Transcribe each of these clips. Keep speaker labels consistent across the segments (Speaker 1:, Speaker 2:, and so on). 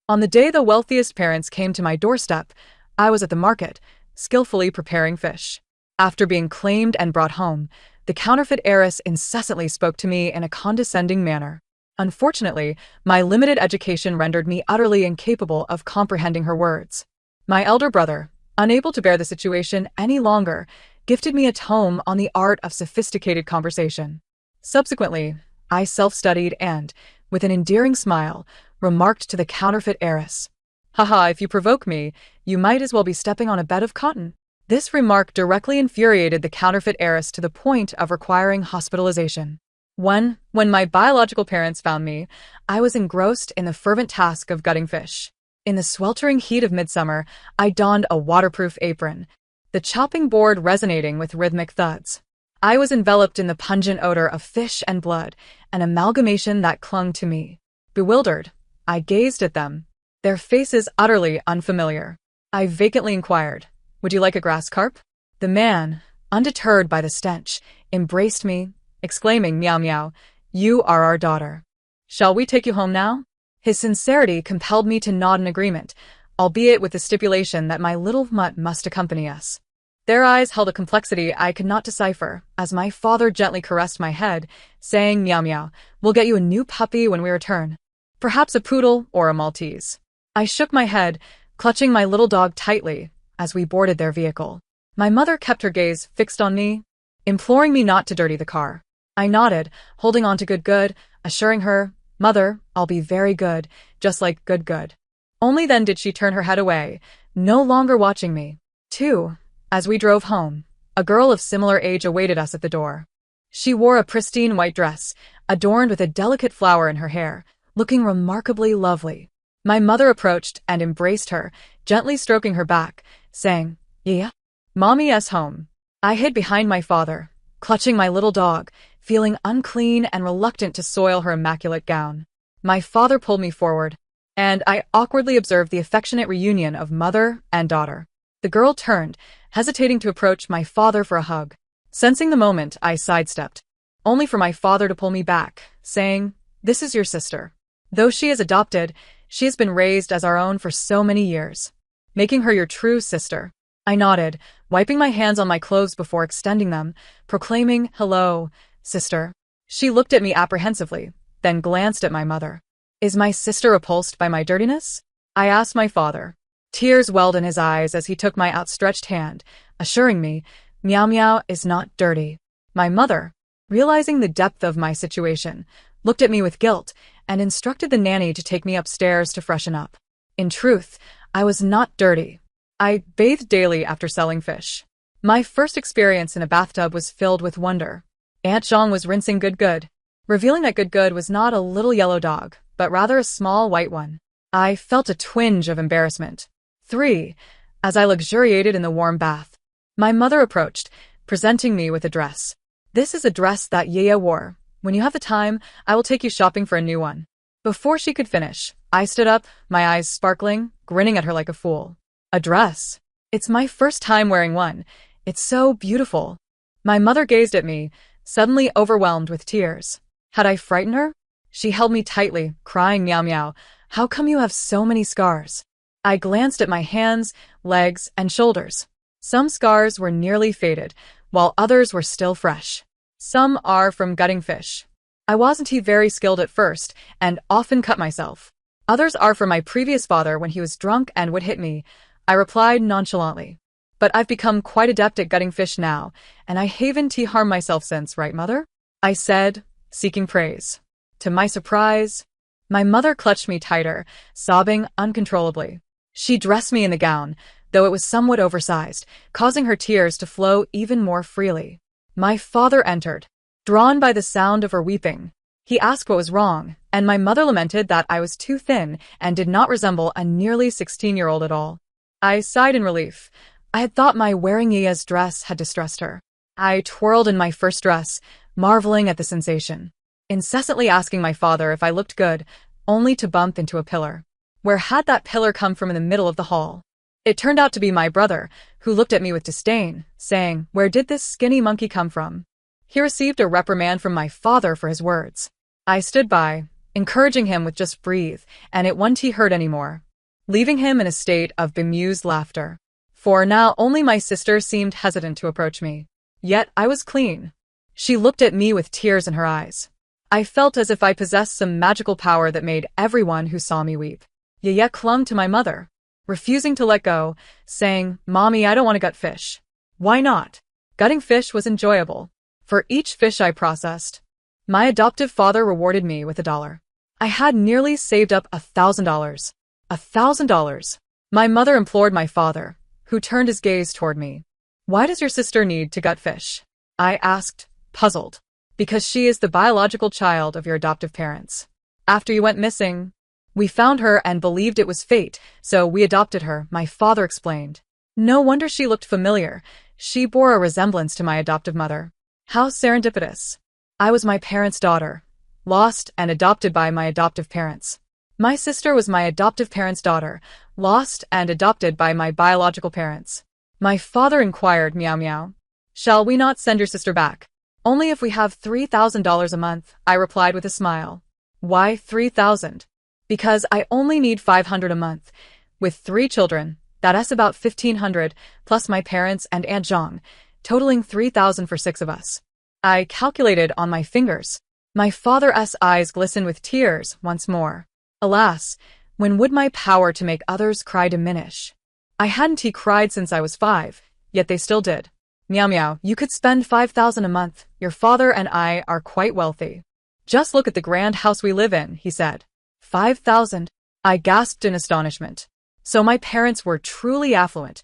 Speaker 1: On the day the wealthiest parents came to my doorstep, I was at the market, skillfully preparing fish. After being claimed and brought home, the counterfeit heiress incessantly spoke to me in a condescending manner. Unfortunately, my limited education rendered me utterly incapable of comprehending her words. My elder brother, unable to bear the situation any longer, gifted me a tome on the art of sophisticated conversation. Subsequently, I self-studied and, with an endearing smile, remarked to the counterfeit heiress, "Haha, if you provoke me, you might as well be stepping on a bed of cotton." This remark directly infuriated the counterfeit heiress to the point of requiring hospitalization. When my biological parents found me, I was engrossed in the fervent task of gutting fish. In the sweltering heat of midsummer, I donned a waterproof apron, the chopping board resonating with rhythmic thuds. I was enveloped in the pungent odor of fish and blood, an amalgamation that clung to me. Bewildered, I gazed at them, their faces utterly unfamiliar. I vacantly inquired, "Would you like a grass carp?" The man, undeterred by the stench, embraced me, exclaiming, "Meow meow, you are our daughter. Shall we take you home now?" His sincerity compelled me to nod in agreement, albeit with the stipulation that my little mutt must accompany us. Their eyes held a complexity I could not decipher, as my father gently caressed my head, saying, "Meow meow, we'll get you a new puppy when we return. Perhaps a poodle or a Maltese." I shook my head, clutching my little dog tightly, as we boarded their vehicle. My mother kept her gaze fixed on me, imploring me not to dirty the car. I nodded, holding on to Good, assuring her, "Mother, I'll be very good, just like Good." Only then did she turn her head away, no longer watching me. 2. As we drove home, a girl of similar age awaited us at the door. She wore a pristine white dress, adorned with a delicate flower in her hair, looking remarkably lovely. My mother approached and embraced her, gently stroking her back, saying, "Yeah, Mommy's home." I hid behind my father, clutching my little dog, feeling unclean and reluctant to soil her immaculate gown. My father pulled me forward, and I awkwardly observed the affectionate reunion of mother and daughter. The girl turned, hesitating to approach my father for a hug. Sensing the moment, I sidestepped, only for my father to pull me back, saying, "This is your sister. Though she is adopted, she has been raised as our own for so many years, making her your true sister." I nodded, wiping my hands on my clothes before extending them, proclaiming, "Hello, sister." She looked at me apprehensively, then glanced at my mother. "Is my sister repulsed by my dirtiness?" I asked my father. Tears welled in his eyes as he took my outstretched hand, assuring me, "Meow meow is not dirty." My mother, realizing the depth of my situation, looked at me with guilt and instructed the nanny to take me upstairs to freshen up. In truth, I was not dirty. I bathed daily after selling fish. My first experience in a bathtub was filled with wonder. Aunt Zhang was rinsing Good, revealing that Good was not a little yellow dog, but rather a small white one. I felt a twinge of embarrassment. 3. As I luxuriated in the warm bath, my mother approached, presenting me with a dress. "This is a dress that Yaya wore. When you have the time, I will take you shopping for a new one." Before she could finish, I stood up, my eyes sparkling, grinning at her like a fool. "A dress? It's my first time wearing one. It's so beautiful." My mother gazed at me, suddenly overwhelmed with tears. Had I frightened her? She held me tightly, crying, "Meow meow, how come you have so many scars?" I glanced at my hands, legs, and shoulders. Some scars were nearly faded, while others were still fresh. Some are from gutting fish. I wasn't very skilled at first, and often cut myself. Others are from my previous father when he was drunk and would hit me, I replied nonchalantly. "But I've become quite adept at gutting fish now, and I haven't harmed myself since, right, mother?" I said, seeking praise. To my surprise, my mother clutched me tighter, sobbing uncontrollably. She dressed me in the gown, though it was somewhat oversized, causing her tears to flow even more freely. My father entered, drawn by the sound of her weeping. He asked what was wrong, and my mother lamented that I was too thin and did not resemble a nearly 16-year-old at all. I sighed in relief. I had thought my wearing Yaya's dress had distressed her. I twirled in my first dress, marveling at the sensation, incessantly asking my father if I looked good, only to bump into a pillar. Where had that pillar come from in the middle of the hall? It turned out to be my brother, who looked at me with disdain, saying, "Where did this skinny monkey come from?" He received a reprimand from my father for his words. I stood by, encouraging him with just breathe, and it wouldn't he hurt anymore, leaving him in a state of bemused laughter. For now only my sister seemed hesitant to approach me. Yet I was clean. She looked at me with tears in her eyes. I felt as if I possessed some magical power that made everyone who saw me weep. Yaya clung to my mother, refusing to let go, saying, "Mommy, I don't want to gut fish." Why not? Gutting fish was enjoyable. For each fish I processed, my adoptive father rewarded me with $1. I had nearly saved up $1,000. $1,000. My mother implored my father, who turned his gaze toward me. "Why does your sister need to gut fish?" I asked, puzzled. "Because she is the biological child of your adoptive parents. After you went missing, we found her and believed it was fate, so we adopted her," my father explained. No wonder she looked familiar. She bore a resemblance to my adoptive mother. How serendipitous. I was my parents' daughter, lost and adopted by my adoptive parents. My sister was my adoptive parents' daughter, lost and adopted by my biological parents. My father inquired, "Meow meow. Shall we not send your sister back?" "Only if we have $3,000 a month," I replied with a smile. "Why 3,000? "Because I only need 500 a month. With 3 children, that's about 1,500, plus my parents and Aunt Zhang, totaling 3,000 for 6 of us." I calculated on my fingers. My father's eyes glistened with tears once more. Alas, when would my power to make others cry diminish? I hadn't cried since I was 5, yet they still did. "Meow meow, you could spend 5,000 a month. Your father and I are quite wealthy. Just look at the grand house we live in," he said. 5,000? I gasped in astonishment. So my parents were truly affluent.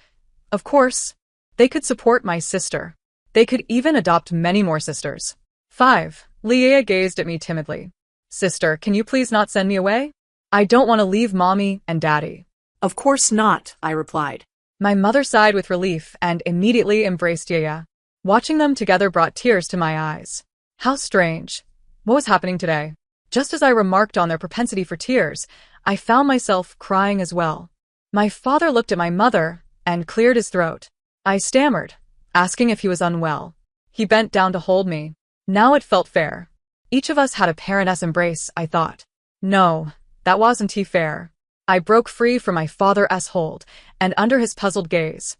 Speaker 1: Of course, they could support my sister. They could even adopt many more sisters. 5. Leia gazed at me timidly. "Sister, can you please not send me away? I don't want to leave Mommy and Daddy."
Speaker 2: "Of course not," I replied.
Speaker 1: My mother sighed with relief and immediately embraced Yaya. Watching them together brought tears to my eyes. How strange. What was happening today? Just as I remarked on their propensity for tears, I found myself crying as well. My father looked at my mother and cleared his throat. I stammered, asking if he was unwell. He bent down to hold me. Now it felt fair. Each of us had a parent's embrace, I thought. No, that wasn't fair. I broke free from my father's hold, and under his puzzled gaze,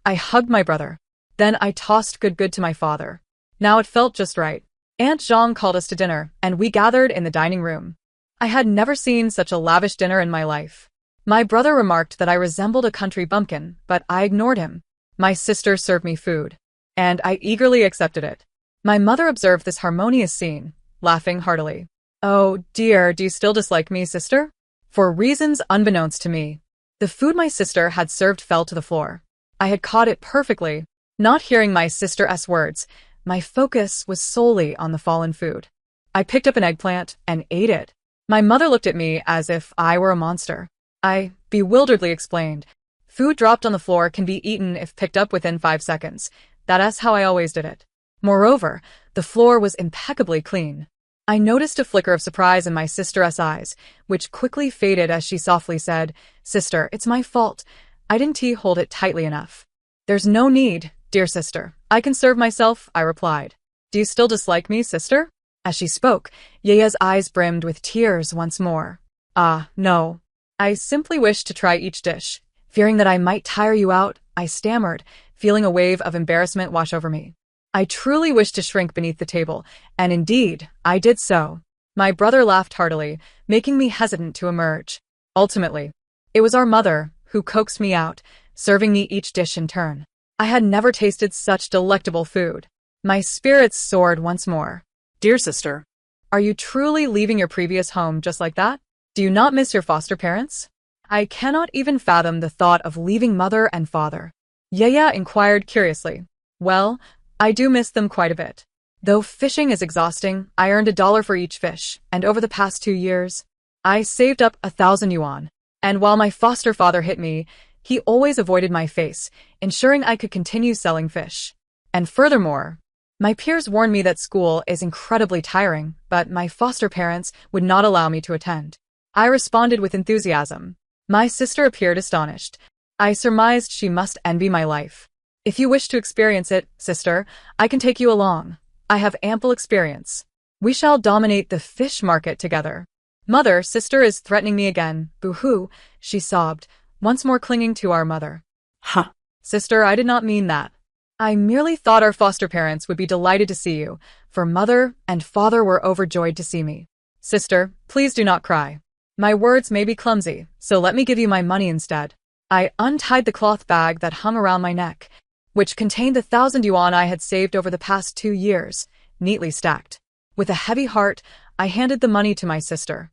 Speaker 1: I hugged my brother. Then I tossed good to my father. Now it felt just right. Aunt Zhang called us to dinner, and we gathered in the dining room. I had never seen such a lavish dinner in my life. My brother remarked that I resembled a country bumpkin, but I ignored him. My sister served me food, and I eagerly accepted it. My mother observed this harmonious scene, laughing heartily. "Oh dear, do you still dislike me, sister?" For reasons unbeknownst to me, the food my sister had served fell to the floor. I had caught it perfectly. Not hearing my sister's words, my focus was solely on the fallen food. I picked up an eggplant and ate it. My mother looked at me as if I were a monster. I bewilderedly explained, "Food dropped on the floor can be eaten if picked up within 5 seconds. That's how I always did it." Moreover, the floor was impeccably clean. I noticed a flicker of surprise in my sister's eyes, which quickly faded as she softly said, "Sister, it's my fault. I didn't hold it tightly enough." "There's no need, dear sister. I can serve myself," I replied. "Do you still dislike me, sister?" As she spoke, Yaya's eyes brimmed with tears once more. "Ah, no. I simply wish to try each dish." Fearing that I might tire you out, I stammered, feeling a wave of embarrassment wash over me. I truly wished to shrink beneath the table, and indeed, I did so. My brother laughed heartily, making me hesitant to emerge. Ultimately, it was our mother who coaxed me out, serving me each dish in turn. I had never tasted such delectable food. My spirits soared once more.
Speaker 2: "Dear sister,
Speaker 1: are you truly leaving your previous home just like that? Do you not miss your foster parents?" I cannot even fathom the thought of leaving mother and father. Yaya inquired curiously. "Well, I do miss them quite a bit. Though fishing is exhausting, I earned $1 for each fish, and over the past 2 years, I saved up 1,000 yuan. And while my foster father hit me, he always avoided my face, ensuring I could continue selling fish. And furthermore, my peers warned me that school is incredibly tiring, but my foster parents would not allow me to attend." I responded with enthusiasm. My sister appeared astonished. I surmised she must envy my life. "If you wish to experience it, sister, I can take you along. I have ample experience. We shall dominate the fish market together." Mother, sister is threatening me again. Boo-hoo, she sobbed, once more clinging to our mother.
Speaker 2: Huh.
Speaker 1: Sister, I did not mean that. I merely thought our foster parents would be delighted to see you, for mother and father were overjoyed to see me. Sister, please do not cry. My words may be clumsy, so let me give you my money instead. I untied the cloth bag that hung around my neck, which contained the 1,000 yuan I had saved over the past 2 years, neatly stacked. With a heavy heart, I handed the money to my sister.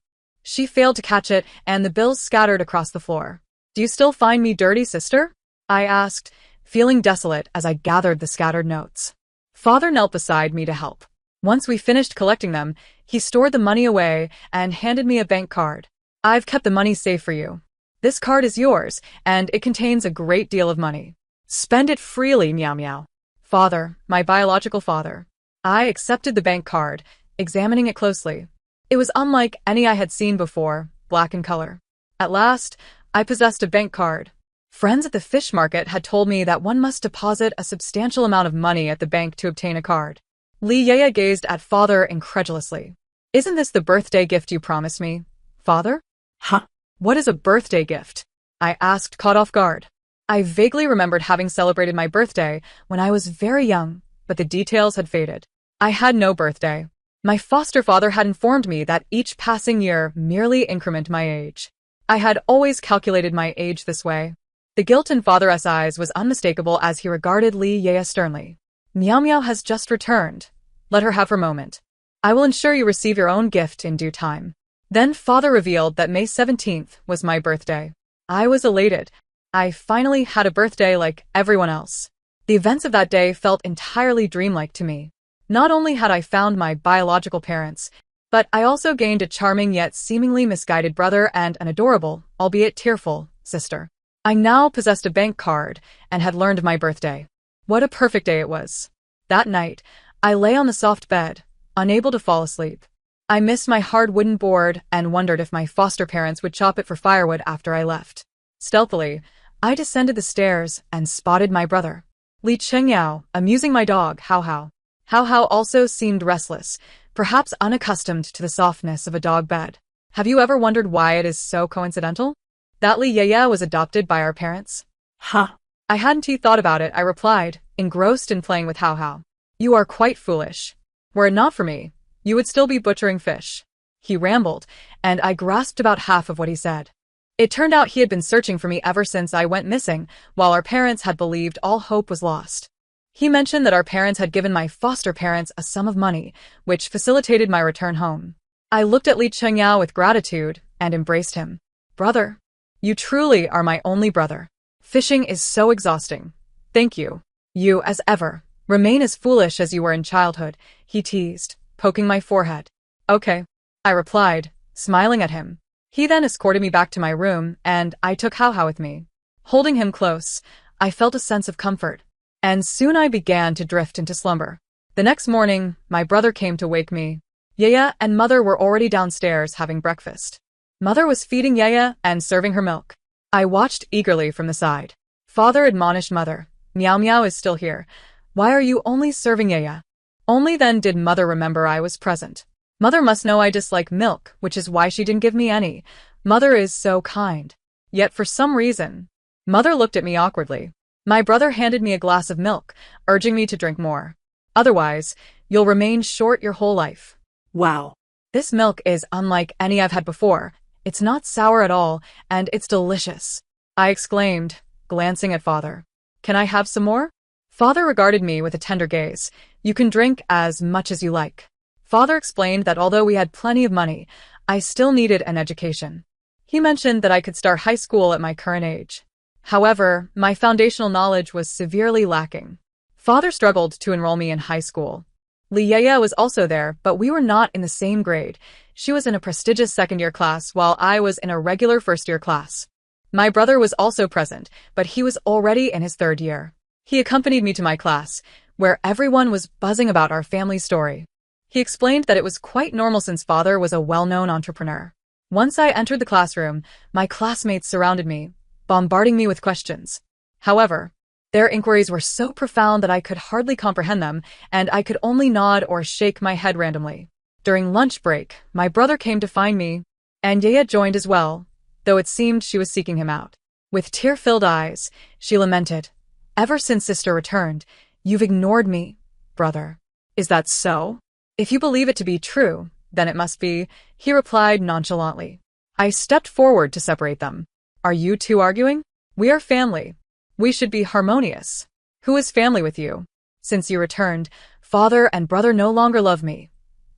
Speaker 1: She failed to catch it, and the bills scattered across the floor. Do you still find me dirty, sister? I asked, feeling desolate as I gathered the scattered notes. Father knelt beside me to help. Once we finished collecting them, he stored the money away and handed me a bank card. I've kept the money safe for you. This card is yours, and it contains a great deal of money. Spend it freely, meow meow. Father, my biological father. I accepted the bank card, examining it closely. It was unlike any I had seen before, black in color. At last, I possessed a bank card. Friends at the fish market had told me that one must deposit a substantial amount of money at the bank to obtain a card. Li Yaya gazed at father incredulously. Isn't this the birthday gift you promised me, father?
Speaker 2: Huh?
Speaker 1: What is a birthday gift? I asked, caught off guard. I vaguely remembered having celebrated my birthday when I was very young, but the details had faded. I had no birthday. My foster father had informed me that each passing year merely incremented my age. I had always calculated my age this way. The guilt in Father's eyes was unmistakable as he regarded Li Yaya sternly. Meow Meow has just returned. Let her have her moment. I will ensure you receive your own gift in due time. Then Father revealed that May 17th was my birthday. I was elated. I finally had a birthday like everyone else. The events of that day felt entirely dreamlike to me. Not only had I found my biological parents, but I also gained a charming yet seemingly misguided brother and an adorable, albeit tearful, sister. I now possessed a bank card and had learned my birthday. What a perfect day it was. That night, I lay on the soft bed, unable to fall asleep. I missed my hard wooden board and wondered if my foster parents would chop it for firewood after I left. Stealthily, I descended the stairs and spotted my brother, Li Chengyao, amusing my dog, Hao Hao. Hao Hao also seemed restless, perhaps unaccustomed to the softness of a dog bed. Have you ever wondered why it is so coincidental that Li Yaya was adopted by our parents?
Speaker 2: Huh?
Speaker 1: I hadn't thought about it, I replied, engrossed in playing with Hao Hao. You are quite foolish. Were it not for me, you would still be butchering fish. He rambled, and I grasped about half of what he said. It turned out he had been searching for me ever since I went missing, while our parents had believed all hope was lost. He mentioned that our parents had given my foster parents a sum of money, which facilitated my return home. I looked at Li Chengyao with gratitude and embraced him. Brother, you truly are my only brother. Fishing is so exhausting. Thank you. You, as ever, remain as foolish as you were in childhood, he teased, poking my forehead. Okay, I replied, smiling at him. He then escorted me back to my room, and I took Hao Hao with me. Holding him close, I felt a sense of comfort, and soon I began to drift into slumber. The next morning, my brother came to wake me. Yaya and Mother were already downstairs having breakfast. Mother was feeding Yaya and serving her milk. I watched eagerly from the side. Father admonished Mother. Meow Meow is still here. Why are you only serving Yaya? Only then did Mother remember I was present. Mother must know I dislike milk, which is why she didn't give me any. Mother is so kind. Yet for some reason, Mother looked at me awkwardly. My brother handed me a glass of milk, urging me to drink more. Otherwise, you'll remain short your whole life.
Speaker 2: Wow.
Speaker 1: This milk is unlike any I've had before. It's not sour at all, and it's delicious, I exclaimed, glancing at Father. Can I have some more? Father regarded me with a tender gaze. You can drink as much as you like. Father explained that although we had plenty of money, I still needed an education. He mentioned that I could start high school at my current age. However, my foundational knowledge was severely lacking. Father struggled to enroll me in high school. Li Yaya was also there, but we were not in the same grade. She was in a prestigious second-year class, while I was in a regular first-year class. My brother was also present, but he was already in his third year. He accompanied me to my class, where everyone was buzzing about our family story. He explained that it was quite normal since Father was a well-known entrepreneur. Once I entered the classroom, my classmates surrounded me, bombarding me with questions. However, their inquiries were so profound that I could hardly comprehend them, and I could only nod or shake my head randomly. During lunch break, my brother came to find me. And Yaya joined as well, though it seemed she was seeking him out. With tear-filled eyes, she lamented, "Ever since sister returned, you've ignored me, brother." "Is that so?" "If you believe it to be true, then it must be," he replied nonchalantly. I stepped forward to separate them. "Are you two arguing? We are family. We should be harmonious." "Who is family with you? Since you returned, father and brother no longer love me.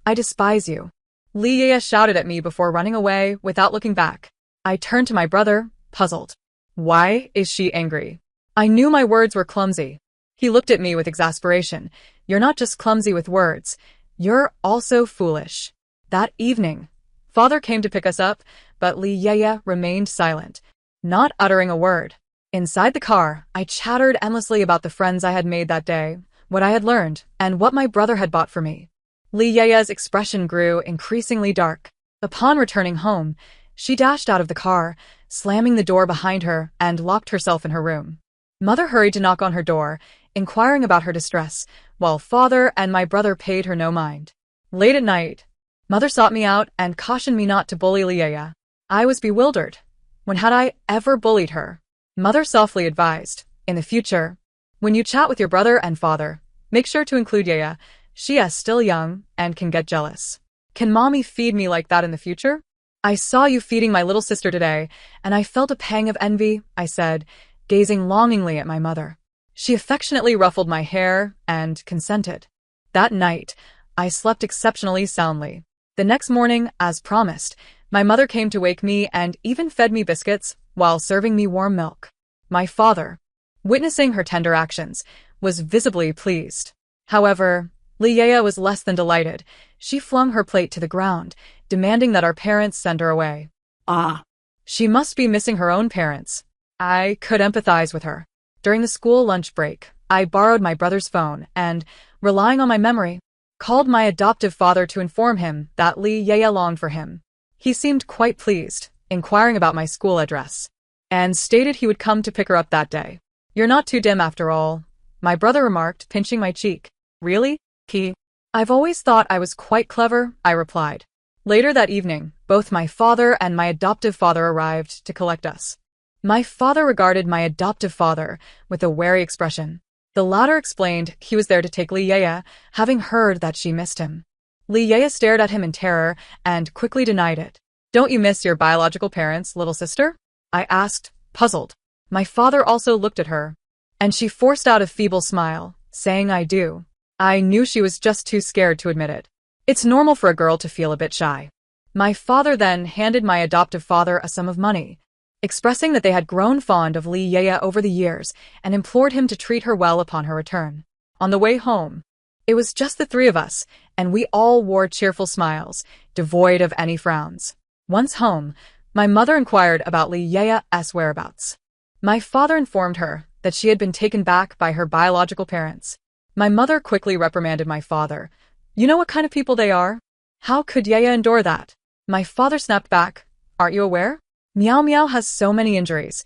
Speaker 1: I despise you." Li Yaya shouted at me before running away without looking back. I turned to my brother, puzzled. Why is she angry? I knew my words were clumsy. He looked at me with exasperation. "You're not just clumsy with words. You're also foolish." That evening, father came to pick us up, but Li Yaya remained silent, not uttering a word. Inside the car, I chattered endlessly about the friends I had made that day, what I had learned, and what my brother had bought for me. Li Yaya's expression grew increasingly dark. Upon returning home, she dashed out of the car, slamming the door behind her, and locked herself in her room. Mother hurried to knock on her door, inquiring about her distress, while father and my brother paid her no mind. Late at night, mother sought me out and cautioned me not to bully Li Yaya. I was bewildered. When had I ever bullied her? Mother softly advised, "In the future, when you chat with your brother and father, make sure to include Yaya. She is still young and can get jealous." "Can mommy feed me like that in the future?" "I saw you feeding my little sister today, and I felt a pang of envy," I said, gazing longingly at my mother. She affectionately ruffled my hair and consented. That night, I slept exceptionally soundly. The next morning, as promised, my mother came to wake me and even fed me biscuits while serving me warm milk. My father, witnessing her tender actions, was visibly pleased. However, Li Yaya was less than delighted. She flung her plate to the ground, demanding that our parents send her away.
Speaker 2: Ah,
Speaker 1: She must be missing her own parents. I could empathize with her. During the school lunch break, I borrowed my brother's phone and, relying on my memory, called my adoptive father to inform him that Li Yaya longed for him. He seemed quite pleased, inquiring about my school address, and stated he would come to pick her up that day. "You're not too dim after all," my brother remarked, pinching my cheek. "Really?" "I've always thought I was quite clever," I replied. Later that evening, both my father and my adoptive father arrived to collect us. My father regarded my adoptive father with a wary expression. The latter explained he was there to take Li Yaya, having heard that she missed him. Li Yaya stared at him in terror and quickly denied it. "Don't you miss your biological parents, little sister?" I asked, puzzled. My father also looked at her, and she forced out a feeble smile, saying, "I do." I knew she was just too scared to admit it. It's normal for a girl to feel a bit shy. My father then handed my adoptive father a sum of money, expressing that they had grown fond of Li Yaya over the years and implored him to treat her well upon her return. On the way home, it was just the three of us, and we all wore cheerful smiles, devoid of any frowns. Once home, my mother inquired about Li Yaya's whereabouts. My father informed her that she had been taken back by her biological parents. My mother quickly reprimanded my father. "You know what kind of people they are? How could Yaya endure that?" My father snapped back, "Aren't you aware? Meow Meow has so many injuries.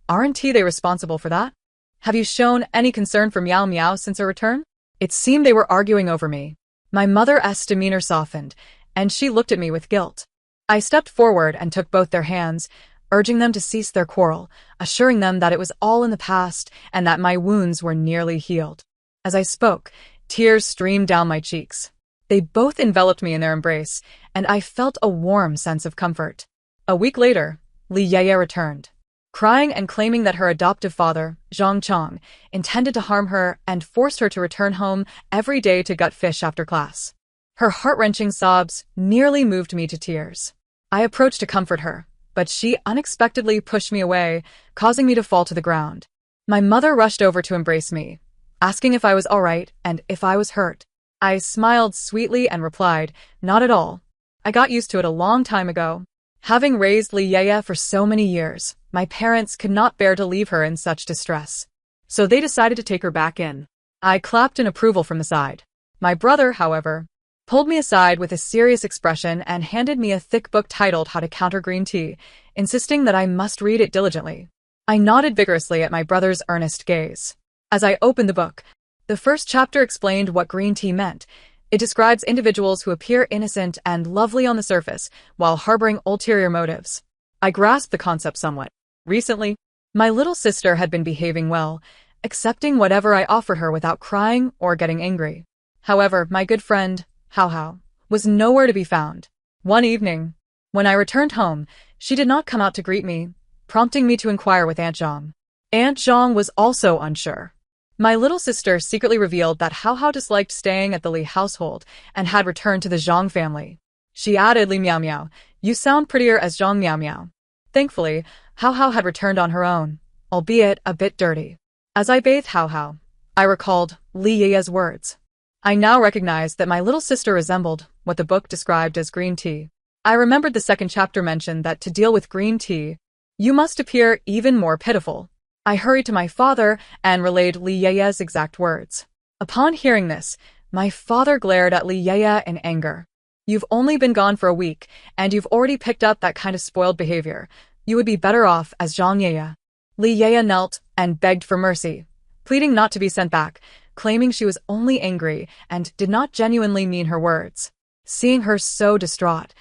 Speaker 1: Aren't they responsible for that? Have you shown any concern for Meow Meow since her return?" It seemed they were arguing over me. My mother's demeanor softened, and she looked at me with guilt. I stepped forward and took both their hands, urging them to cease their quarrel, assuring them that it was all in the past and that my wounds were nearly healed. As I spoke, tears streamed down my cheeks. They both enveloped me in their embrace, and I felt a warm sense of comfort. A week later, Li Yaya returned, crying and claiming that her adoptive father, Zhang Chong, intended to harm her and forced her to return home every day to gut fish after class. Her heart-wrenching sobs nearly moved me to tears. I approached to comfort her, but she unexpectedly pushed me away, causing me to fall to the ground. My mother rushed over to embrace me, asking if I was all right and if I was hurt. I smiled sweetly and replied, "Not at all. I got used to it a long time ago." Having raised Li Yaya for so many years, my parents could not bear to leave her in such distress, so they decided to take her back in. I clapped in approval from the side. My brother, however, pulled me aside with a serious expression and handed me a thick book titled How to Counter Green Tea, insisting that I must read it diligently. I nodded vigorously at my brother's earnest gaze. As I opened the book, the first chapter explained what green tea meant, It describes individuals who appear innocent and lovely on the surface while harboring ulterior motives. I grasped the concept somewhat. Recently, my little sister had been behaving well, accepting whatever I offered her without crying or getting angry. However, my good friend, Hao, was nowhere to be found. One evening, when I returned home, she did not come out to greet me, prompting me to inquire with Aunt Zhang. Aunt Zhang was also unsure. My little sister secretly revealed that Hao disliked staying at the Li household and had returned to the Zhang family. She added, "Li Miao Miao, you sound prettier as Zhang Miao Miao." Thankfully, Hao had returned on her own, albeit a bit dirty. As I bathed Hao, I recalled Li Yaya's words. I now recognized that my little sister resembled what the book described as green tea. I remembered the second chapter mentioned that to deal with green tea, you must appear even more pitiful. I hurried to my father and relayed Li Yaya's exact words. Upon hearing this, my father glared at Li Yaya in anger. "You've only been gone for a week, and you've already picked up that kind of spoiled behavior. You would be better off as Zhang Yaya." Li Yaya knelt and begged for mercy, pleading not to be sent back, claiming she was only angry and did not genuinely mean her words. Seeing her so distraught,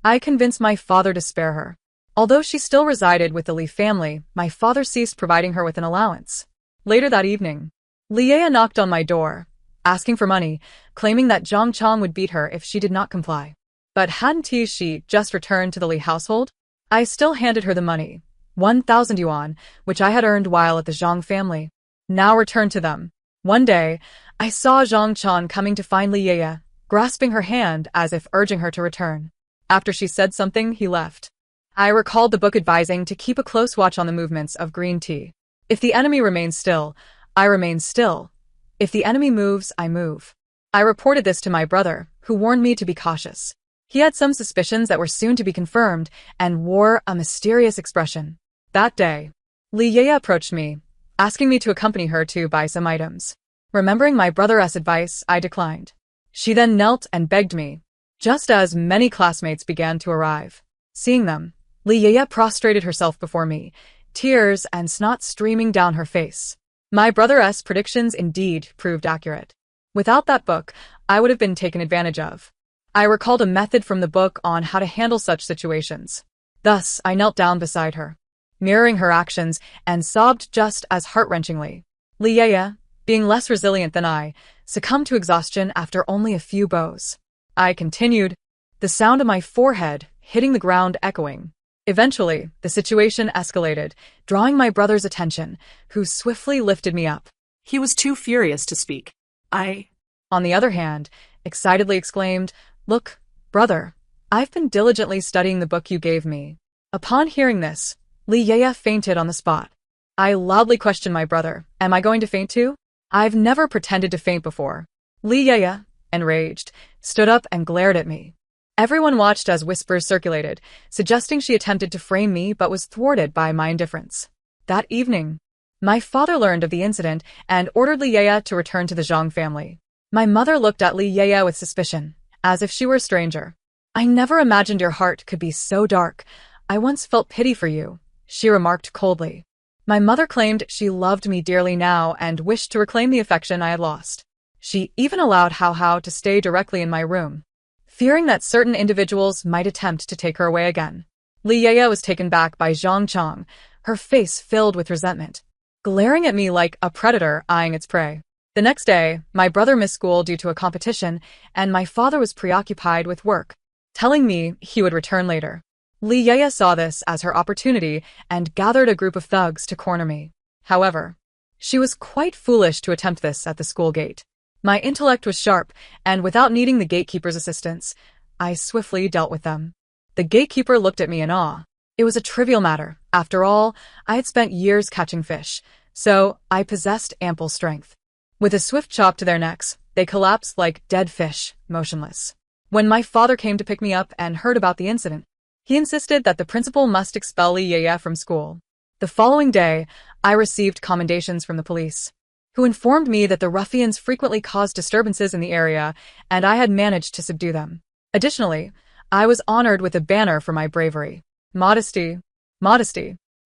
Speaker 1: I convinced my father to spare her. Although she still resided with the Li family, my father ceased providing her with an allowance. Later that evening, Li Yaya knocked on my door, asking for money, claiming that Zhang Chang would beat her if she did not comply. But hadn't she just returned to the Li household? I still handed her the money, 1,000 yuan, which I had earned while at the Zhang family. Now returned to them. One day, I saw Zhang Chang coming to find Li Yaya, grasping her hand as if urging her to return. After she said something, he left. I recalled the book advising to keep a close watch on the movements of green tea. If the enemy remains still, I remain still. If the enemy moves, I move. I reported this to my brother, who warned me to be cautious. He had some suspicions that were soon to be confirmed and wore a mysterious expression. That day, Li Yaya approached me, asking me to accompany her to buy some items. Remembering my brother's advice, I declined. She then knelt and begged me, just as many classmates began to arrive. Seeing them, Li Yaya prostrated herself before me, tears and snot streaming down her face. My brother's predictions indeed proved accurate. Without that book, I would have been taken advantage of. I recalled a method from the book on how to handle such situations. Thus, I knelt down beside her, mirroring her actions, and sobbed just as heart-wrenchingly. Li Yaya, being less resilient than I, succumbed to exhaustion after only a few blows. I continued, the sound of my forehead hitting the ground echoing. Eventually, the situation escalated, drawing my brother's attention, who swiftly lifted me up.
Speaker 2: He was too furious to speak.
Speaker 1: On the other hand, excitedly exclaimed, "Look, brother, I've been diligently studying the book you gave me." Upon hearing this, Li Yaya fainted on the spot. I loudly questioned my brother, "Am I going to faint too?" I've never pretended to faint before. Li Yaya, enraged, stood up and glared at me. Everyone watched as whispers circulated, suggesting she attempted to frame me but was thwarted by my indifference. That evening, my father learned of the incident and ordered Li Yaya to return to the Zhang family. My mother looked at Li Yaya with suspicion, as if she were a stranger. "I never imagined your heart could be so dark. I once felt pity for you," she remarked coldly. My mother claimed she loved me dearly now and wished to reclaim the affection I had lost. She even allowed Hao to stay directly in my room, fearing that certain individuals might attempt to take her away again. Li Yaya was taken back by Zhang Chang, her face filled with resentment, glaring at me like a predator eyeing its prey. The next day, my brother missed school due to a competition, and my father was preoccupied with work, telling me he would return later. Li Yaya saw this as her opportunity and gathered a group of thugs to corner me. However, she was quite foolish to attempt this at the school gate. My intellect was sharp, and without needing the gatekeeper's assistance, I swiftly dealt with them. The gatekeeper looked at me in awe. It was a trivial matter. After all, I had spent years catching fish, so I possessed ample strength. With a swift chop to their necks, they collapsed like dead fish, motionless. When my father came to pick me up and heard about the incident, he insisted that the principal must expel Li Yaya from school. The following day, I received commendations from the police, who informed me that the ruffians frequently caused disturbances in the area and I had managed to subdue them. Additionally, I was honored with a banner for my bravery. Modesty.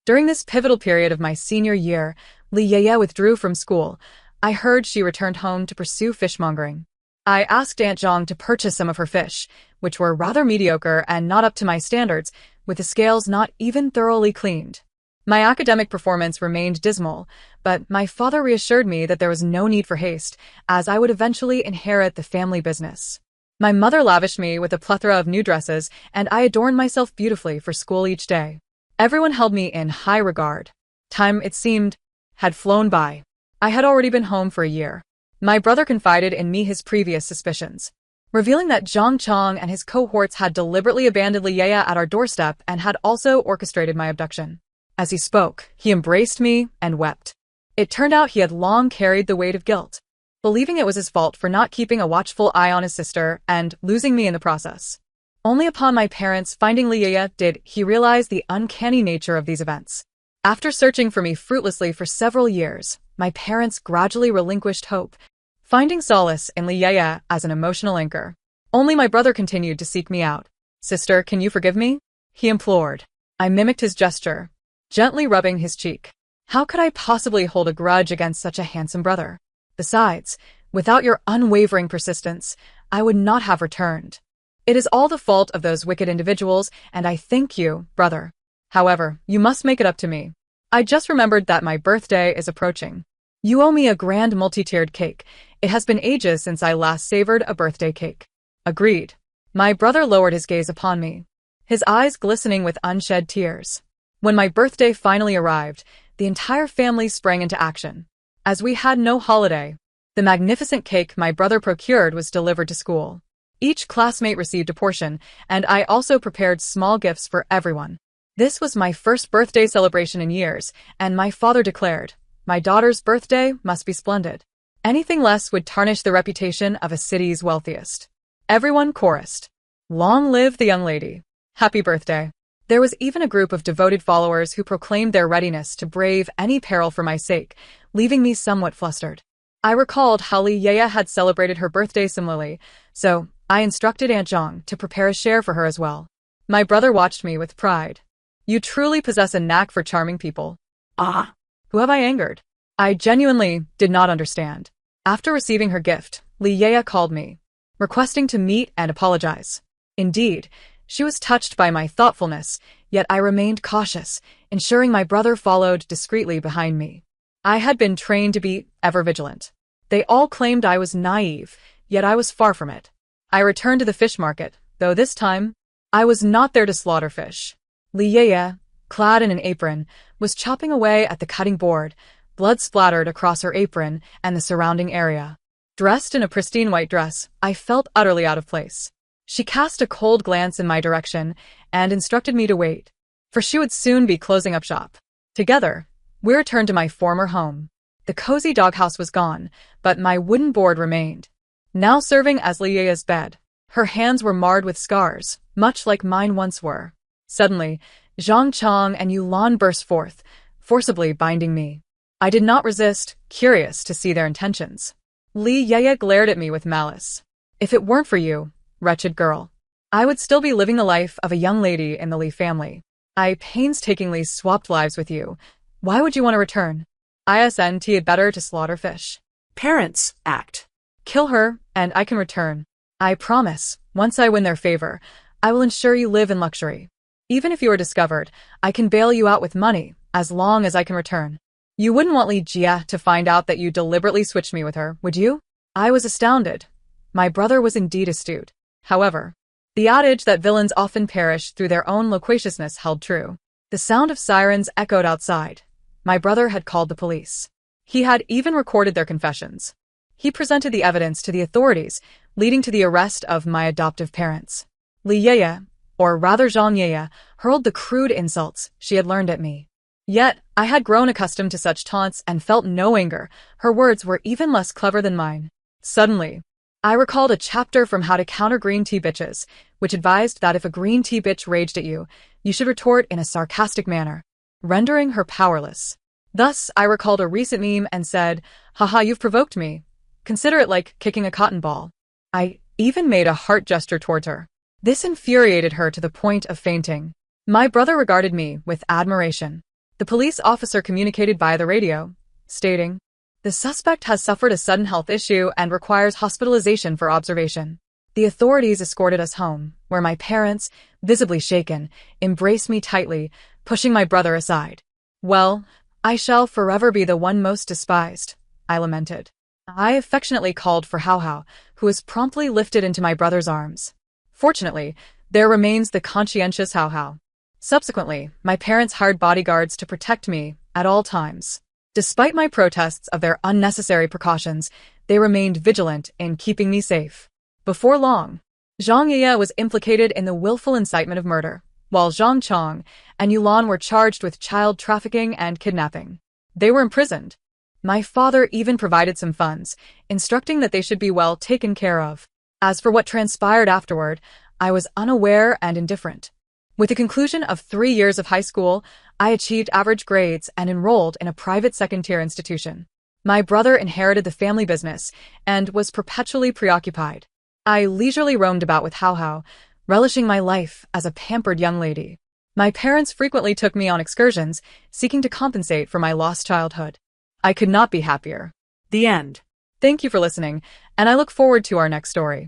Speaker 1: During this pivotal period of my senior year, Li Yaya withdrew from school. I heard she returned home to pursue fishmongering. I asked Aunt Zhang to purchase some of her fish, which were rather mediocre and not up to my standards, with the scales not even thoroughly cleaned. My academic performance remained dismal, but my father reassured me that there was no need for haste, as I would eventually inherit the family business. My mother lavished me with a plethora of new dresses, and I adorned myself beautifully for school each day. Everyone held me in high regard. Time, it seemed, had flown by. I had already been home for a year. My brother confided in me his previous suspicions, revealing that Zhang Chong and his cohorts had deliberately abandoned Li Yaya at our doorstep and had also orchestrated my abduction. As he spoke, he embraced me and wept. It turned out he had long carried the weight of guilt, believing it was his fault for not keeping a watchful eye on his sister and losing me in the process. Only upon my parents finding Li Yaya did he realize the uncanny nature of these events. After searching for me fruitlessly for several years, my parents gradually relinquished hope, finding solace in Li Yaya as an emotional anchor. Only my brother continued to seek me out. "Sister, can you forgive me?" he implored. I mimicked his gesture, gently rubbing his cheek. How could I possibly hold a grudge against such a handsome brother? Besides, without your unwavering persistence, I would not have returned. It is all the fault of those wicked individuals, and I thank you, brother. However, you must make it up to me. I just remembered that my birthday is approaching. You owe me a grand multi-tiered cake. It has been ages since I last savored a birthday cake. Agreed. My brother lowered his gaze upon me, his eyes glistening with unshed tears. When my birthday finally arrived, the entire family sprang into action. As we had no holiday, the magnificent cake my brother procured was delivered to school. Each classmate received a portion, and I also prepared small gifts for everyone. This was my first birthday celebration in years, and my father declared, "My daughter's birthday must be splendid. Anything less would tarnish the reputation of a city's wealthiest." Everyone chorused, "Long live the young lady. Happy birthday." There was even a group of devoted followers who proclaimed their readiness to brave any peril for my sake, leaving me somewhat flustered. I recalled how Li Yaya had celebrated her birthday similarly, so I instructed Aunt Zhang to prepare a share for her as well. My brother watched me with pride. "You truly possess a knack for charming people." "Ah, who have I angered?" I genuinely did not understand. After receiving her gift, Li Yaya called me, requesting to meet and apologize. Indeed, she was touched by my thoughtfulness, yet I remained cautious, ensuring my brother followed discreetly behind me. I had been trained to be ever vigilant. They all claimed I was naive, yet I was far from it. I returned to the fish market, though this time, I was not there to slaughter fish. Li Yaya, clad in an apron, was chopping away at the cutting board, blood splattered across her apron and the surrounding area. Dressed in a pristine white dress, I felt utterly out of place. She cast a cold glance in my direction and instructed me to wait, for she would soon be closing up shop. Together, we returned to my former home. The cozy doghouse was gone, but my wooden board remained, now serving as Li Yaya's bed. Her hands were marred with scars, much like mine once were. Suddenly, Zhang Chong and Yulan burst forth, forcibly binding me. I did not resist, curious to see their intentions. Li Yaya glared at me with malice. "If it weren't for you, wretched girl, I would still be living the life of a young lady in the Li family. I painstakingly swapped lives with you. Why would you want to return? Isn't it better to slaughter fish?"
Speaker 2: Parents, act.
Speaker 1: "Kill her, and I can return. I promise, once I win their favor, I will ensure you live in luxury. Even if you are discovered, I can bail you out with money, as long as I can return. You wouldn't want Li Jia to find out that you deliberately switched me with her, would you?" I was astounded. My brother was indeed astute. However, the adage that villains often perish through their own loquaciousness held true. The sound of sirens echoed outside. My brother had called the police. He had even recorded their confessions. He presented the evidence to the authorities, leading to the arrest of my adoptive parents. Li Yaya, or rather Zhang Yaya, hurled the crude insults she had learned at me. Yet, I had grown accustomed to such taunts and felt no anger. Her words were even less clever than mine. Suddenly, I recalled a chapter from How to Counter Green Tea Bitches, which advised that if a green tea bitch raged at you, you should retort in a sarcastic manner, rendering her powerless. Thus, I recalled a recent meme and said, "Haha, you've provoked me. Consider it like kicking a cotton ball." I even made a heart gesture towards her. This infuriated her to the point of fainting. My brother regarded me with admiration. The police officer communicated via the radio, stating, "The The suspect has suffered a sudden health issue and requires hospitalization for observation. The authorities escorted us home, where my parents, visibly shaken, embraced me tightly, pushing my brother aside. Well, I shall forever be the one most despised, I lamented. I affectionately called for Hao Hao, who was promptly lifted into my brother's arms. Fortunately, there remains the conscientious Hao Hao. Subsequently, my parents hired bodyguards to protect me at all times. Despite my protests of their unnecessary precautions, they remained vigilant in keeping me safe. Before long, Zhang Ye was implicated in the willful incitement of murder, while Zhang Chong and Yulan were charged with child trafficking and kidnapping. They were imprisoned. My father even provided some funds, instructing that they should be well taken care of. As for what transpired afterward, I was unaware and indifferent. With the conclusion of 3 years of high school, I achieved average grades and enrolled in a private second-tier institution. My brother inherited the family business and was perpetually preoccupied. I leisurely roamed about with Hao Hao, relishing my life as a pampered young lady. My parents frequently took me on excursions, seeking to compensate for my lost childhood. I could not be happier.
Speaker 2: The end.
Speaker 1: Thank you for listening, and I look forward to our next story.